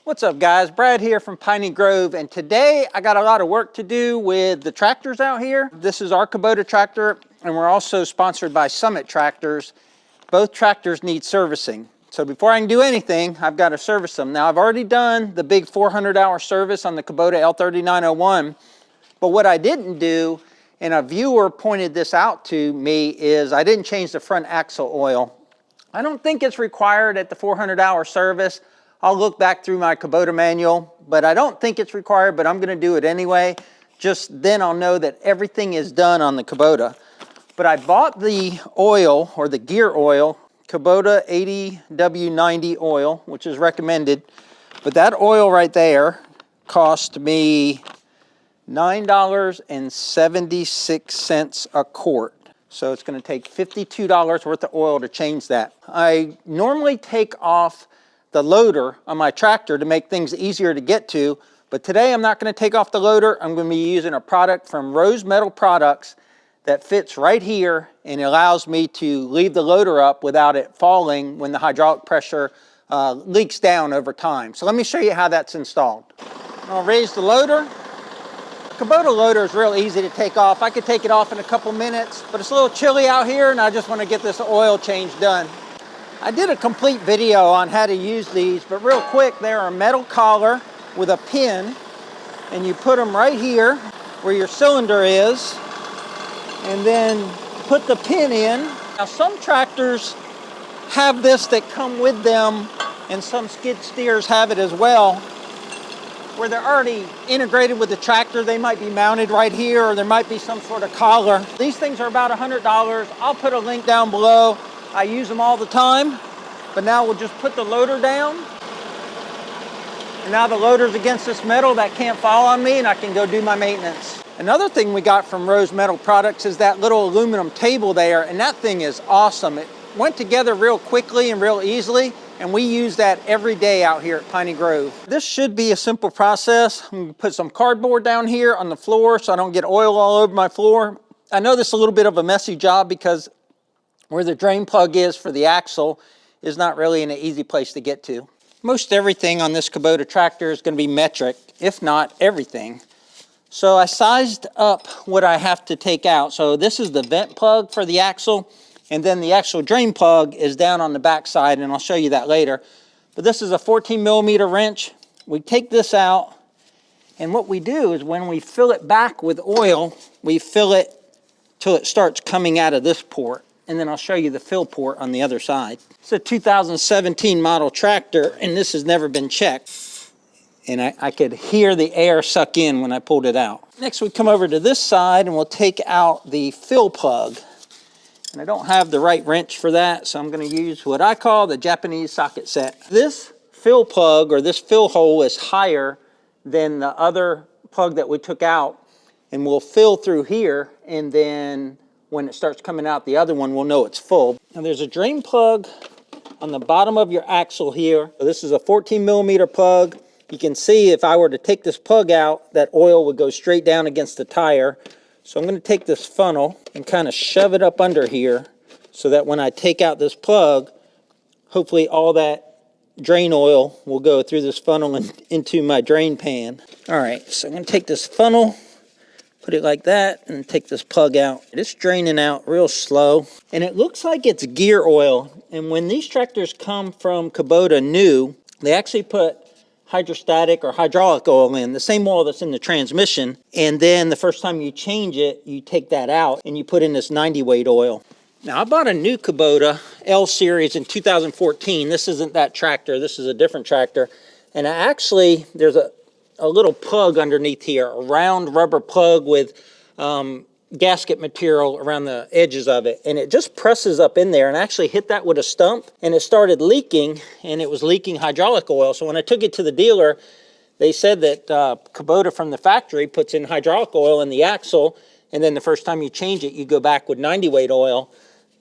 What's up guys, Brad here from Piney Grove, and today I got a lot of work to do with the tractors out here. This is our Kubota tractor, and we're also sponsored by Summit Tractors. Both tractors need servicing. So before I can do anything, I've got to service them. Now I've already done the big 400-hour service on the Kubota L3901, but what I didn't do, and a viewer pointed this out to me, is I didn't change the front axle oil. I don't think it's required at the 400-hour service. I'll look back through my Kubota manual, but I don't think it's required, but I'm gonna do it anyway. Just then I'll know that everything is done on the Kubota. But I bought the oil, or the gear oil, Kubota 80W90 oil, which is recommended. But that oil right there cost me $9.76 a quart. So it's gonna take $52 worth of oil to change that. I normally take off the loader on my tractor to make things easier to get to, but today I'm not going to take off the loader. I'm going to be using a product from Rose Metal Products that fits right here and allows me to leave the loader up without it falling when the hydraulic pressure leaks down over time. So let me show you how that's installed. I'll raise the loader. Kubota loader is real easy to take off. I could take it off in a couple minutes, but it's a little chilly out here and I just want to get this oil change done. I did a complete video on how to use these, but real quick, they're a metal collar with a pin, and you put them right here where your cylinder is, and then put the pin in. Now some tractors have this that come with them, and some skid steers have it as well, where they're already integrated with the tractor. They might be mounted right here, or there might be some sort of collar. These things are about $100. I'll put a link down below. I use them all the time, but now we'll just put the loader down. And now the loader's against this metal, that can't fall on me, and I can go do my maintenance. Another thing we got from Rose Metal Products is that little aluminum table there, and that thing is awesome. It went together real quickly and real easily, and we use that every day out here at Piney Grove. This should be a simple process. I'm gonna put some cardboard down here on the floor so I don't get oil all over my floor. I know this is a little bit of a messy job because where the drain plug is for the axle is not really in an easy place to get to. Most everything on this Kubota tractor is going to be metric, if not everything. So I sized up what I have to take out. So this is the vent plug for the axle, and then the actual drain plug is down on the back side, and I'll show you that later. But this is a 14mm wrench. We take this out, and what we do is when we fill it back with oil, we fill it till it starts coming out of this port. And then I'll show you the fill port on the other side. It's a 2017 model tractor, and this has never been checked. And I could hear the air suck in when I pulled it out. Next, we come over to this side, and we'll take out the fill plug. And I don't have the right wrench for that, so I'm going to use what I call the Japanese socket set. This fill plug, or this fill hole, is higher than the other plug that we took out. And we'll fill through here, and then when it starts coming out, the other one will know it's full. Now there's a drain plug on the bottom of your axle here. So this is a 14mm plug. You can see if I were to take this plug out, that oil would go straight down against the tire. So I'm going to take this funnel and kind of shove it up under here so that when I take out this plug, hopefully all that drain oil will go through this funnel and into my drain pan. All right, so I'm going to take this funnel, put it like that, and take this plug out. It's draining out real slow, and it looks like it's gear oil. And when these tractors come from Kubota new, they actually put hydrostatic or hydraulic oil in, the same oil that's in the transmission, and then the first time you change it, you take that out and you put in this 90 weight oil. Now I bought a new Kubota L series in 2014. This isn't that tractor, this is a different tractor, and there's a little plug underneath here, a round rubber plug with gasket material around the edges of it, and it just presses up in there, and I actually hit that with a stump, and it started leaking, and it was leaking hydraulic oil. So when I took it to the dealer, they said that Kubota from the factory puts in hydraulic oil in the axle, and then the first time you change it, you go back with 90 weight oil.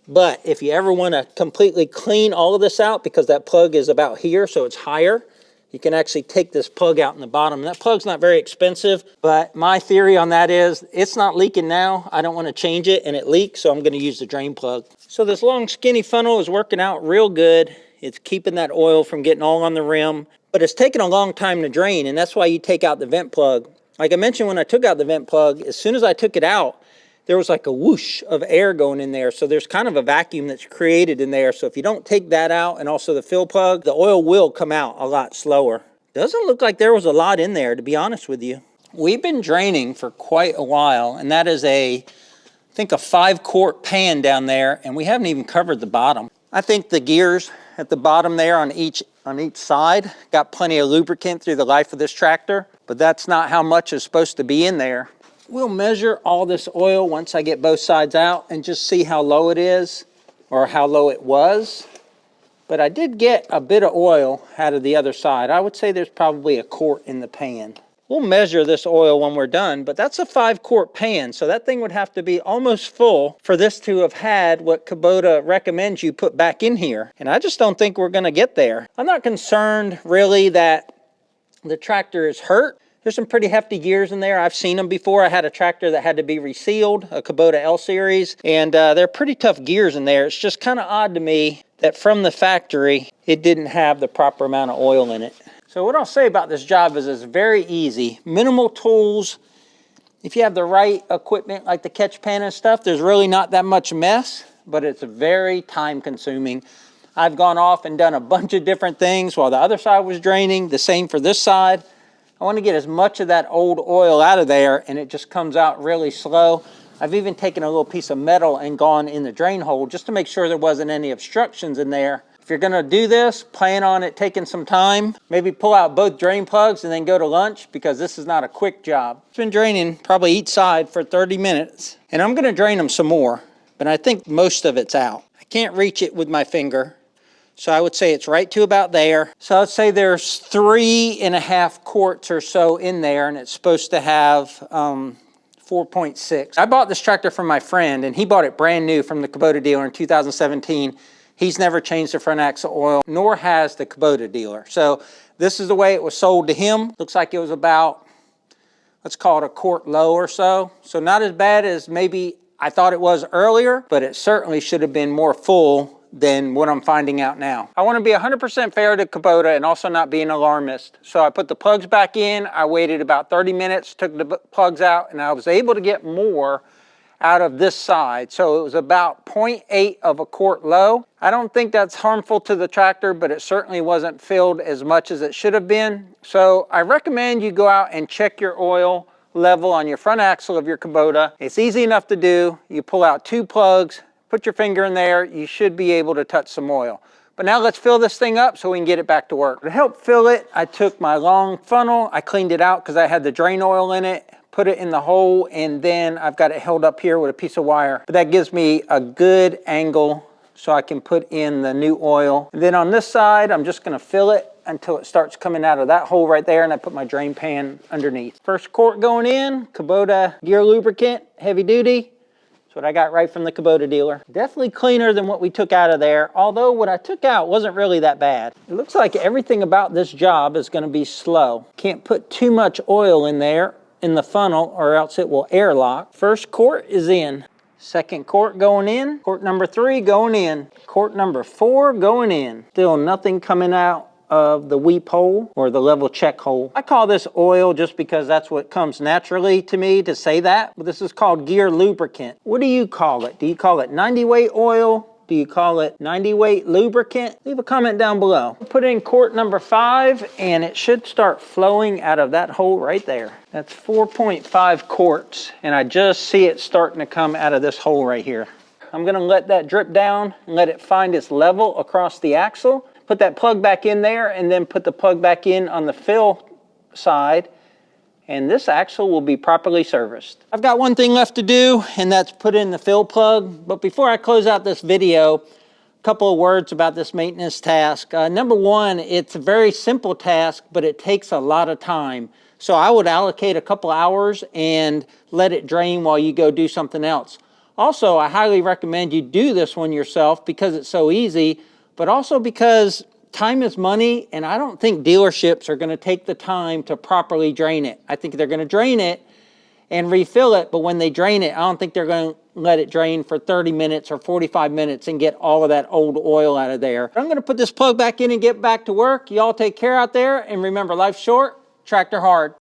But if you ever want to completely clean all of this out, because that plug is about here, so it's higher, you can actually take this plug out in the bottom. That plug's not very expensive, but my theory on that is it's not leaking now. I don't want to change it and it leaks, so I'm going to use the drain plug. So this long skinny funnel is working out real good. It's keeping that oil from getting all on the rim. but it's taken a long time to drain, and that's why you take out the vent plug. Like I mentioned, when I took out the vent plug, as soon as I took it out, there was like a whoosh of air going in there. So there's kind of a vacuum that's created in there. So if you don't take that out and also the fill plug, the oil will come out a lot slower. Doesn't look like there was a lot in there, to be honest with you. We've been draining for quite a while, and that is I think a 5-quart pan down there, and we haven't even covered the bottom. I think the gears at the bottom there on each side got plenty of lubricant through the life of this tractor, but that's not how much is supposed to be in there. We'll measure all this oil once I get both sides out and just see how low it is or how low it was. But I did get a bit of oil out of the other side. I would say there's probably a quart in the pan. We'll measure this oil when we're done, but that's a 5-quart pan, so that thing would have to be almost full for this to have had what Kubota recommends you put back in here. And I just don't think we're gonna get there. I'm not concerned really that the tractor is hurt. There's some pretty hefty gears in there. I've seen them before. I had a tractor that had to be resealed, a Kubota L series, and they're pretty tough gears in there. It's just kind of odd to me that from the factory, it didn't have the proper amount of oil in it. So what I'll say about this job is it's very easy. Minimal tools. If you have the right equipment like the catch pan and stuff, there's really not that much mess, but it's very time consuming. I've gone off and done a bunch of different things while the other side was draining. The same for this side. I want to get as much of that old oil out of there, and it just comes out really slow. I've even taken a little piece of metal and gone in the drain hole just to make sure there wasn't any obstructions in there. If you're gonna do this, plan on it taking some time. Maybe pull out both drain plugs and then go to lunch, because this is not a quick job. It's been draining probably each side for 30 minutes, and I'm gonna drain them some more, but I think most of it's out. I can't reach it with my finger, so I would say it's right to about there. So I'd say there's 3.5 quarts or so in there, and it's supposed to have 4.6. I bought this tractor from my friend, and he bought it brand new from the Kubota dealer in 2017. He's never changed the front axle oil, nor has the Kubota dealer. So this is the way it was sold to him. Looks like it was about, let's call it a quart low or so. So not as bad as maybe I thought it was earlier, but it certainly should have been more full than what I'm finding out now. I want to be 100% fair to Kubota and also not be an alarmist. So I put the plugs back in. I waited about 30 minutes, took the plugs out, and I was able to get more out of this side. So it was about 0.8 of a quart low. I don't think that's harmful to the tractor, but it certainly wasn't filled as much as it should have been. So I recommend you go out and check your oil level on your front axle of your Kubota. It's easy enough to do. You pull out 2 plugs, put your finger in there, you should be able to touch some oil. But now let's fill this thing up so we can get it back to work. To help fill it, I took my long funnel, I cleaned it out because I had the drain oil in it, put it in the hole, and then I've got it held up here with a piece of wire. But that gives me a good angle so I can put in the new oil. And then on this side, I'm just gonna fill it until it starts coming out of that hole right there, and I put my drain pan underneath. First quart going in, Kubota gear lubricant, heavy duty. That's what I got right from the Kubota dealer. Definitely cleaner than what we took out of there, although what I took out wasn't really that bad. It looks like everything about this job is gonna be slow. Can't put too much oil in there in the funnel or else it will airlock. First quart is in. Second quart going in. Quart number 3 going in. Quart number 4 going in. Still nothing coming out of the weep hole or the level check hole. I call this oil just because that's what comes naturally to me to say that, but this is called gear lubricant. What do you call it? Do you call it 90 weight oil? Do you call it 90 weight lubricant? Leave a comment down below. Put in quart number 5 and it should start flowing out of that hole right there. That's 4.5 quarts and I just see it starting to come out of this hole right here. I'm gonna let that drip down and let it find its level across the axle. Put that plug back in there and then put the plug back in on the fill side, and this axle will be properly serviced. I've got one thing left to do, and that's put in the fill plug. But before I close out this video, a couple of words about this maintenance task. Number one, it's a very simple task, but it takes a lot of time. So I would allocate a couple hours and let it drain while you go do something else. Also, I highly recommend you do this one yourself because it's so easy, but also because time is money, and I don't think dealerships are going to take the time to properly drain it. I think they're going to drain it, and refill it. But when they drain it, I don't think they're going to let it drain for 30 minutes or 45 minutes and get all of that old oil out of there. I'm going to put this plug back in and get back to work. Y'all take care out there, and remember, life's short, tractor hard.